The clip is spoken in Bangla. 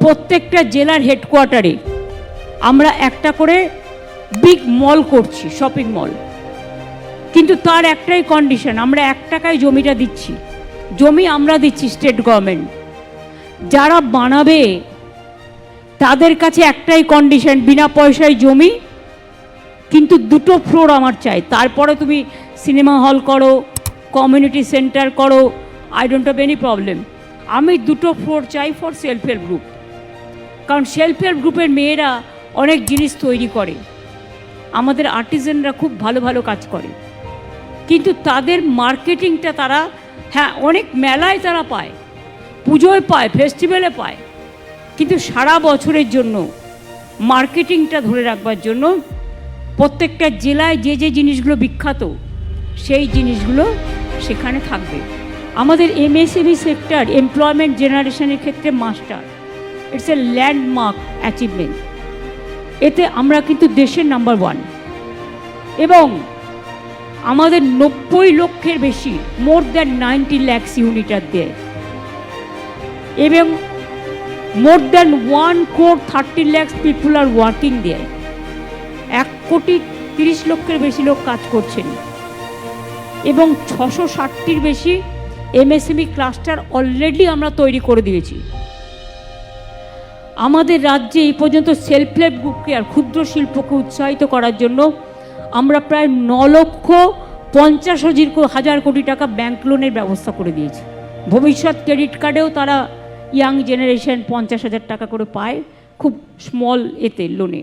প্রত্যেকটা জেলার হেডকোয়ার্টারে আমরা একটা করে বিগ মল করছি, শপিং মল। কিন্তু তার একটাই কন্ডিশন, আমরা 1 টাকায় জমিটা দিচ্ছি, জমি আমরা দিচ্ছি স্টেট গভর্নমেন্ট। যারা বানাবে তাদের কাছে একটাই কন্ডিশন, বিনা পয়সায় জমি, কিন্তু 2টো ফ্লোর আমার চাই। তারপরে তুমি সিনেমা হল করো, কমিউনিটি সেন্টার করো, I don't have any problem. আমি 2টো ফ্লোর চাই ফর সেলফ হেল্প গ্রুপ, কারণ সেলফ হেল্প গ্রুপের মেয়েরা অনেক জিনিস তৈরি করে, আমাদের আর্টিজানরা খুব ভালো ভালো কাজ করে, কিন্তু তাদের মার্কেটিংটা তারা, হ্যাঁ অনেক মেলায় তারা পায়, পুজোয় পায়, ফেস্টিভ্যালে পায়, কিন্তু সারা বছরের জন্য মার্কেটিংটা ধরে রাখবার জন্য প্রত্যেকটা জেলায় যে যে জিনিসগুলো বিখ্যাত সেই জিনিসগুলো সেখানে থাকবে। আমাদের এমএসএমই সেক্টর এমপ্লয়মেন্ট জেনারেশনের ক্ষেত্রে master, it's a landmark achievement. এতে আমরা কিন্তু দেশের নাম্বার 1, এবং আমাদের 90 লক্ষের বেশি, মোর দ্যান 90 lakhs ইউনিট আর দেয়, এবং more than 1.30 lakhs people are working দেয়। 1.30 লক্ষের বেশি লোক কাজ করছেন, এবং 660টির বেশি এমএসএমই ক্লাস্টার অলরেডি আমরা তৈরি করে দিয়েছি। আমাদের রাজ্যে এই পর্যন্ত সেলফ হেল্প গ্রুপকে আর ক্ষুদ্র শিল্পকে উৎসাহিত করার জন্য আমরা প্রায় 9,50,000 কোটি টাকা ব্যাংক লোনের ব্যবস্থা করে দিয়েছি। ভবিষ্যৎ ক্রেডিট কার্ডেও তারা ইয়াং জেনারেশন 50,000 টাকা করে পায়, খুব স্মল এতে লোনে।